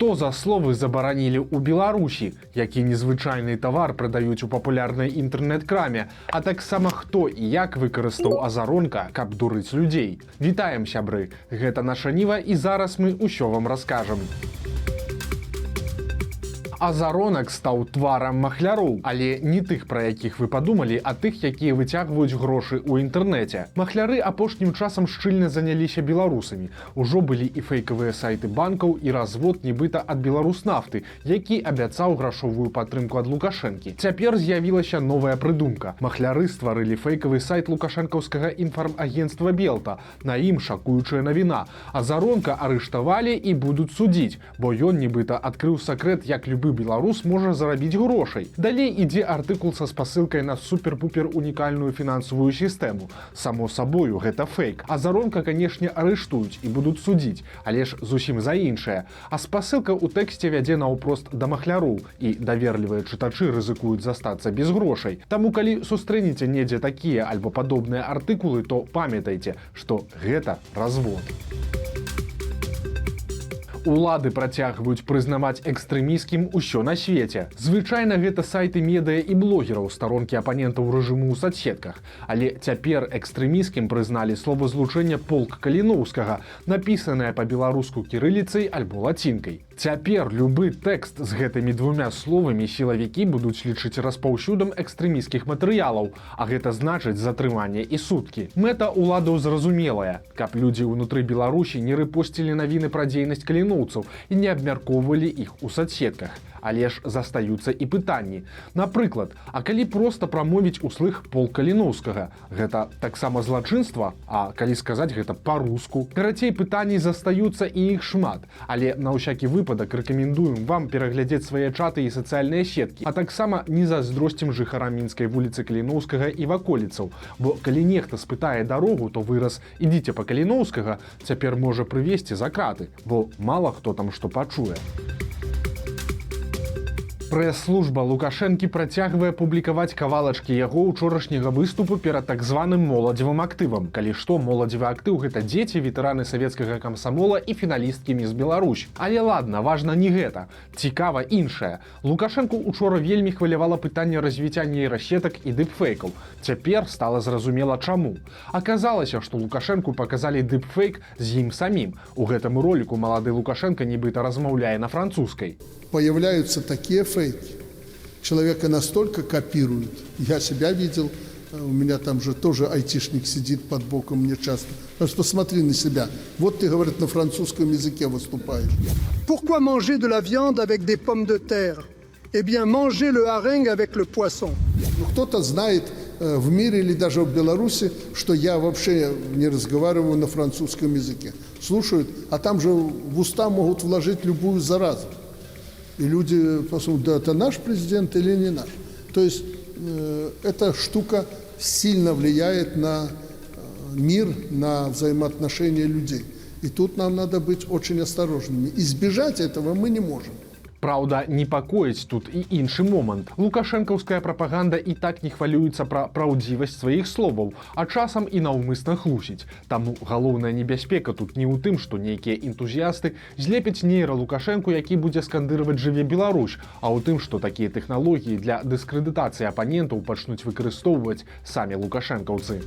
Што за словы забаранілі ў Беларусі, які незвычайны тавар прадаюць у папулярнай інтэрнэт-краме, а таксама хто і як выкарыстаў азаронка, каб дурыць людзей. Вітаем, сябры! Гэта наша Ніва, і зараз мы ўсё вам раскажам. Азаронак стаў тварам махляроў, але не тых, пра якіх вы падумалі, а тых, якія выцягваюць грошы ў інтэрнэце. Махляры апошнім часам шчыльна заняліся беларусамі. Ужо былі і фэйкавыя сайты банкаў, і развод нібыта ад Беларуснафты, які абяцаў грашовую падтрымку ад Лукашэнкі. Цяпер з'явілася новая прыдумка. Махляры стварылі фэйкавы сайт лукашэнкаўскага інфармагенцтва Белта. На ім шакуючая навіна. Азаронка арыштавалі і будуць судзіць, бо ён нібыта адкрыў сакрэт, як любы беларус можа зарабіць грошай. Далей ідзе артыкул са спасылкай на супер-пупер унікальную фінансавую сістэму. Само сабою, гэта фейк. Азаронка, канешне, арыштуюць і будуць судзіць, але ж зусім за іншае. А спасылка ў тэксце вядзе наўпрост да махляроў, і даверлівыя чытачы рызыкуюць застацца без грошай. Таму, калі сустрэнеце недзе такія альбо падобныя артыкулы, то памятайце, што гэта развод. Улады працягваюць прызнаваць экстрэміскім усё на свеце. Звычайна гэта сайты медыя і блогераў, старонкі апанентаў рэжыму ў соцсетках. Але цяпер экстрэміскім прызналі словазлучэнне полк Каліноўскага, напісанае па-беларуску кірыліцай альбо лацінкай. Цяпер любы тэкст з гэтымі двумя словамі сілавікі будуць лічыць распаўсюдам экстрэміскіх матэрыялаў, а гэта значыць затрыманне і суткі. Мэта ўладаў зразумелая, каб людзі ўнутры Беларусі не рэпосцілі навіны пра дзейнасць каліноўцаў і не абмяркоўвалі іх у соцсетках. Але ж застаюцца і пытанні. Напрыклад, а калі проста прамовіць услых полк Каліноўскага? Гэта таксама злачынства? А калі сказаць гэта па-руску? Карацей, пытанні застаюцца і іх шмат. Але на ўсякі выпадак рэкамендуем вам пераглядзець свае чаты і сацыяльныя сеткі, а таксама не заздросцім жыхарам мінскай вуліцы Каліноўскага і ваколіцаў. Бо калі нехта спытае дарогу, то выраз «ідзіце па Каліноўскага» цяпер можа прывесці за краты, бо мала хто там што пачуе. Прэс-служба Лукашэнкі працягвае публікаваць кавалачкі яго ўчорашняга выступу перад так званым моладзевым актывам. Калі што, моладзевы актыў – гэта дзеці, ветэраны савецкага камсамола і фіналісткі міс Беларусь. Але ладна, важна не гэта. Цікава іншае. Лукашэнку учора вельмі хвалявала пытанне развіцця нейрасетак і дыпфейкаў. Цяпер стала зразумела чаму. Аказалася, што Лукашэнку паказалі дыпфейк з ім самім. У гэтым роліку малады Лукашэнка нібыта размаўляе на французскай. Появляются такие фейки. Человека настолько копируют. Я себя видел, у меня там же тоже айтишник сидит под боком мне часто. Просто посмотри на себя. Вот ты, говорит, на французском языке выступаешь. Pourquoi manger de la viande avec des pommes de terre? Eh bien, manger le hareng avec le poisson. Ну, кто-то знает в мире или даже в Беларуси, что я вообще не разговариваю на французском языке. Слушают, а там же в уста могут вложить любую заразу. И люди посмотрят, да это наш президент или не наш. То есть эта штука сильно влияет на мир, на взаимоотношения людей. И тут нам надо быть очень осторожными. Избежать этого мы не можем. Праўда, непакоіць тут і іншы момант. Лукашэнкаўская прапаганда і так не хвалюецца пра праўдзівасць сваіх словаў, а часам і наўмысна хлусіць. Таму галоўная небяспека тут не ў тым, што нейкія энтузіясты злепяць нейра Лукашэнку, які будзе скандыраваць «Жыве Беларусь», а ў тым, што такія тэхналогіі для дыскрэдытацыі апанентаў пачнуць выкарыстоўваць самі лукашэнкаўцы.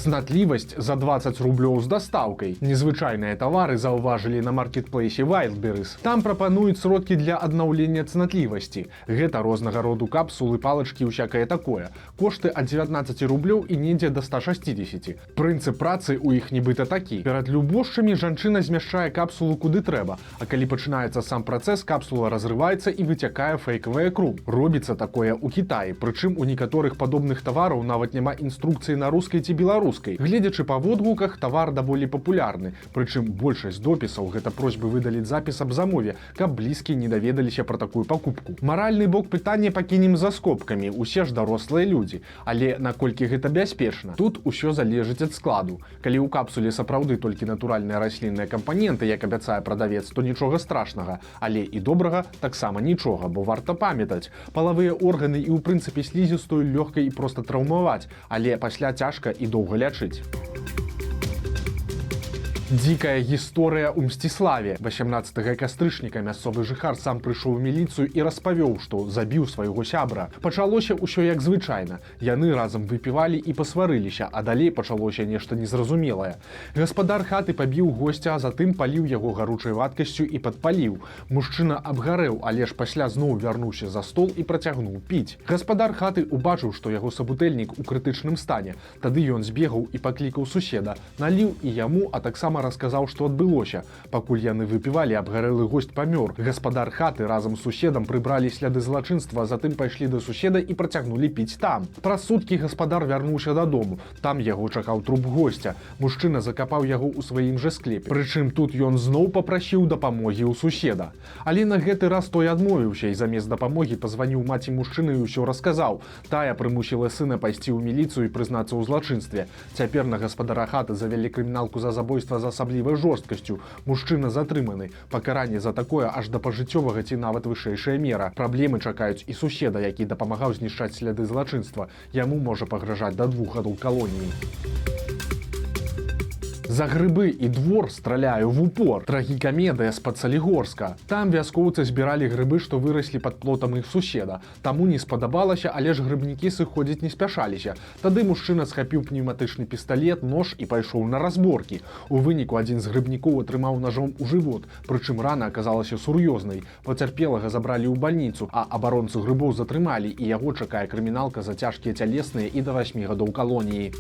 Цнатлівасць за 20 рублёў з дастаўкай. Незвычайныя тавары заўважылі на маркетплейсе Wildberries. Там прапануюць сродкі для аднаўлення цнатлівасці. Гэта рознага роду капсулы, палачкі і ўсякае такое. Кошты ад 19 рублёў і недзе да 160. Прынцып працы ў іх нібыта такі. Перад любошчамі жанчына змяшчае капсулу куды трэба, а калі пачынаецца сам працэс, капсула разрываецца і выцякае фэйкавая круп. Робіцца такое ў Кітаі, прычым у некаторых падобных тавараў нават няма інструкцыі на рускай ці беларускай. Гледзячы па водгуках, тавар даволі папулярны. Прычым большасць допісаў гэта просьбы выдаліць запіс аб замове, каб блізкія не даведаліся пра такую пакупку. Маральны бок пытання пакінем за скобкамі, усе ж дарослыя людзі. Але наколькі гэта бяспечна? Тут усё залежыць ад складу. Калі ў капсуле сапраўды толькі натуральныя раслінныя кампаненты, як абяцае прадавец, то нічога страшнага. Але і добрага таксама нічога, бо варта памятаць. Палавыя органы і ў прынцыпе слізістую лёгка і проста траўмаваць, але пасля цяжка і доўга лячыць. Дзікая гісторыя ў Мсціславе. 18 кастрычніка мясцовы жыхар сам прыйшоў у міліцыю і распавёў, што забіў свайго сябра. Пачалося ўсё як звычайна. Яны разам выпівалі і пасварыліся, а далей пачалося нешта незразумелае. Гаспадар хаты пабіў госця, а затым паліў яго гаручай вадкасцю і падпаліў. Мужчына абгарэў, але ж пасля зноў вярнуўся за стол і працягнуў піць. Гаспадар хаты убачыў, што яго сабутэльнік у крытычным стане. Тады ён збегаў і паклікаў суседа, наліў і яму, а таксама расказаў, што адбылося. Пакуль яны выпівалі, абгарэлы госць памёр. Гаспадар хаты разам з суседам прыбралі сляды злачынства, а затым пайшлі да суседа і працягнулі піць там. Праз суткі гаспадар вярнуўся дадому. Там яго чакаў труп госця. Мужчына закапаў яго ў сваім жа склепе. Прычым тут ён зноў папрасіў дапамогі ў суседа. Але на гэты раз той адмовіўся і замест дапамогі пазваніў маці мужчыны і ўсё расказаў. Тая прымусіла сына пайсці ў міліцыю і прызнацца ў злачынстве. Цяпер на гаспадара хаты завялі крыміналку за забойства з асаблівай жорсткасцю. Мужчына затрыманы. Пакаранне за такое аж да пажыццёвага ці нават вышэйшая мера. Праблемы чакаюць і суседа, які дапамагаў знішчаць сляды злачынства. Яму можа пагражаць да 2 гадоў калоніі. За грыбы і двор страляю в упор. Трагікамедыя з-пад Салігорска. Там вяскоўцы збіралі грыбы, што выраслі пад плотам іх суседа. Таму не спадабалася, але ж грыбнікі сыходзіць не спяшаліся. Тады мужчына схапіў пнеўматычны пісталет, нож і пайшоў на разборкі. У выніку адзін з грыбнікоў атрымаў ножом у жывот, прычым рана аказалася сур'ёзнай. Пацярпелага забралі ў бальніцу, а абаронцу грыбоў затрымалі, і яго чакае крыміналка за цяжкія цялесныя і да 8 гадоў калоніі.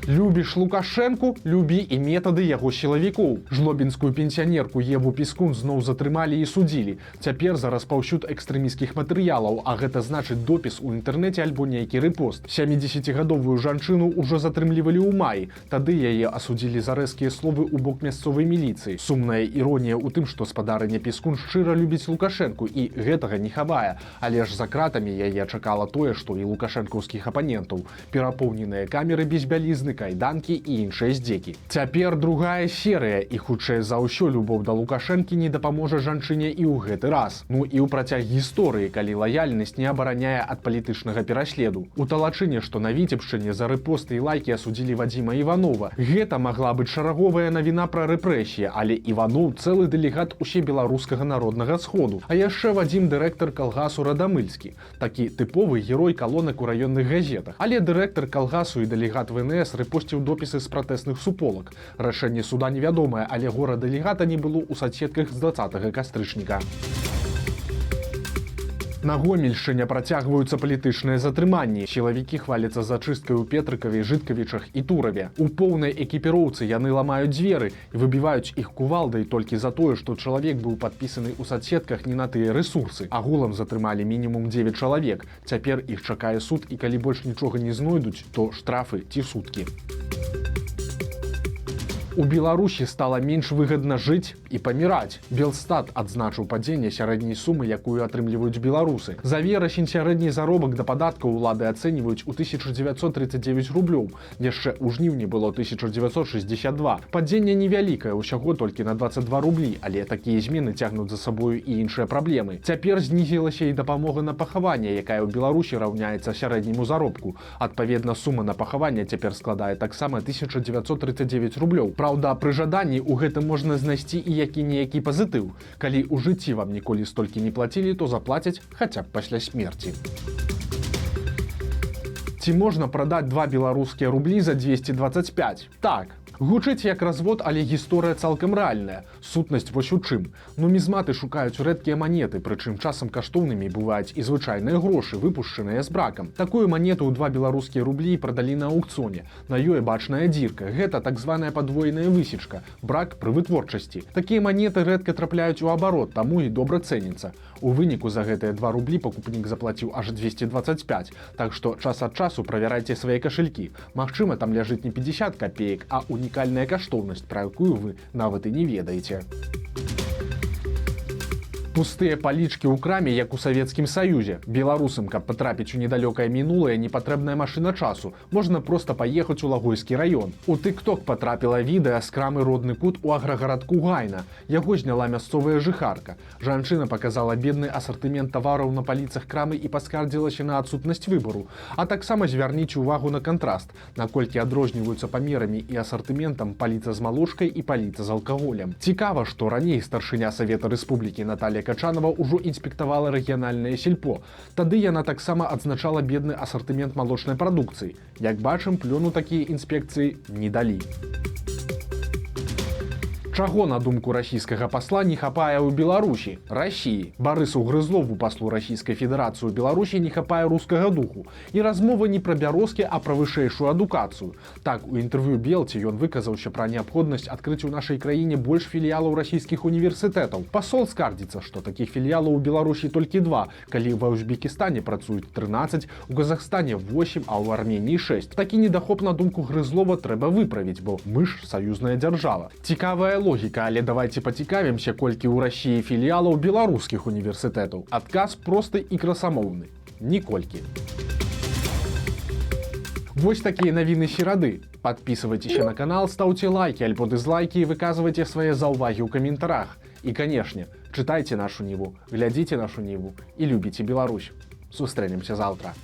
Любіш Лукашэнку, любі і метады яго сілавікоў. Жлобінскую пенсіянерку Еву Піскун зноў затрымалі і судзілі. Цяпер за распаўсюд экстрэмісцкіх матэрыялаў, а гэта значыць допіс у інтэрнэце альбо нейкі рэпост. 70гадовую жанчыну ўжо затрымлівалі ў маі. Тады яе асудзілі за рэзкія словы ў бок мясцовай міліцыі. Сумная іронія ў тым, што спадарыня Піскун шчыра любіць Лукашэнку і гэтага не хавае. Але ж за кратамі яе чакала тое, што і лукашэнкаўскіх апанентаў. Перапоўненыя камеры без бялізны, кайданкі і іншыя здзекі. Цяпер другая серыя, і хутчэй за ўсё любоў да Лукашэнкі не дапаможа жанчыне і ў гэты раз. Ну і ў працяг гісторыі, калі лаяльнасць не абараняе ад палітычнага пераследу. У Талачыне, што на Віцебшчыне за рэпосты і лайкі асудзілі Вадзіма Іванова. Гэта магла быць шараговая навіна пра рэпрэсіі, але Іванов цэлы дэлегат усебеларускага народнага сходу. А яшчэ Вадзім дырэктар калгасу Радамыльскі. Такі тыповы герой калонак у раённых газетах. Але дырэктар калгасу і дэлегат ВНС рэпосціў допісы з пратэсных суполак. Рашэнне суда невядомае, але гора дэлегата не было ў соцсетках з 20 кастрычніка. На Гомельшчыне працягваюцца палітычныя затрыманні. Сілавікі хваляцца зачысткай у Петрыкаве, Жыткавічах і Тураве. У поўнай экіпіроўцы яны ламаюць дзверы і выбіваюць іх кувалдай толькі за тое, што чалавек быў падпісаны ў соцсетках не на тыя рэсурсы. Агулам затрымалі мінімум 9 чалавек. Цяпер іх чакае суд, і калі больш нічога не знойдуць, то штрафы ці суткі. У Беларусі стала менш выгадна жыць і паміраць. Белстат адзначыў падзенне сярэдняй сумы, якую атрымліваюць беларусы. За верасень сярэдні заробак да падаткаў улады ацэньваюць у 1939 рублёў. Яшчэ ў жніўні было 1962. Падзенне невялікае, усяго толькі на 22 рублі, але такія змены цягнуць за сабою і іншыя праблемы. Цяпер знізілася і дапамога на пахаванне, якая ў Беларусі раўняецца сярэдняму заробку. Адпаведна, сума на пахаванне цяпер складае таксама 1939 рублёў. Праўда, пры жаданні ў гэтым можна знайсці і які-ніякі пазітыў. Калі ў жыцці вам ніколі столькі не плацілі, то заплацяць хаця б пасля смерці. Ці можна прадаць 2 беларускія рублі за 225? Так. Гучыць як развод, але гісторыя цалкам рэальная. Сутнасць вось у чым. Нумізматы шукаюць рэдкія манеты, прычым часам каштоўнымі бываюць і звычайныя грошы, выпушчаныя з бракам. Такую манету ў 2 беларускія рублі прадалі на аўкцыёне. На ёй бачная дзірка. Гэта так званая падвоеная высечка. Брак пры вытворчасці. Такія манеты рэдка трапляюць у абарот, таму і добра цэняцца. У выніку за гэтыя 2 рублі пакупнік заплаціў аж 225. Так што час ад часу правярайце свае кашелькі. Магчыма, там ляжыць не 50 копеек, а унікальная каштоўнасць, пра якую вы нават і не ведаеце. Пустыя палічкі ў краме, як у Савецкім Саюзе. Беларусам, каб патрапіць у недалёкае мінулае, не патрэбная машына часу. Можна проста паехаць у Лагойскі раён. У TikTok патрапіла відэа з крамы «Родны кут» у аграгарадку Гайна. Яго зняла мясцовая жыхарка. Жанчына паказала бедны асартымент тавараў на паліцах крамы і паскардзілася на адсутнасць выбару. А таксама звярніце ўвагу на кантраст, наколькі адрозніваюцца памерамі і асартыментам паліца з малочкай і паліца з алкаголем. Цікава, што раней старшыня Савета Рэспублікі Наталья Качанова ўжо інспектавала рэгіянальнае сельпо. Тады яна таксама адзначала бедны асартымент малочнай прадукцыі. Як бачым, плёну такія інспекцыі не далі. Чаго, на думку расійскага пасла, не хапае ў Беларусі? Расіі. Барысу Грызлову, паслу Расійскай Федэрацыі ў Беларусі, не хапае рускага духу. І размова не пра бярозкі, а пра вышэйшую адукацыю. Так, у інтэрв'ю Белці ён выказаўся пра неабходнасць адкрыць у нашай краіне больш філіялаў расійскіх універсітэтаў. Пасол скардзіцца, што такіх філіялаў у Беларусі толькі 2, калі ва Узбекістане працуюць 13, у Казахстане 8, а ў Арменіі 6. Такі недахоп, на думку Грызлова, трэба выправіць, бо мы ж саюзная дзяржава. Цікавая логіка, але давайте пацікавімся, колькі ў Расіі філіялаў беларускіх універсітэтаў. Адказ просты і красамоўны. Ніколькі. Вось такія навіны серады. Подписывайтеся на канал, ставьте лайки альбо дызлайки і выказвайце свае заўвагі ў каментарах. І, канешне, чытайце нашу Ніву, глядзіце нашу Ніву і любіце Беларусь. Сустрэнемся заўтра.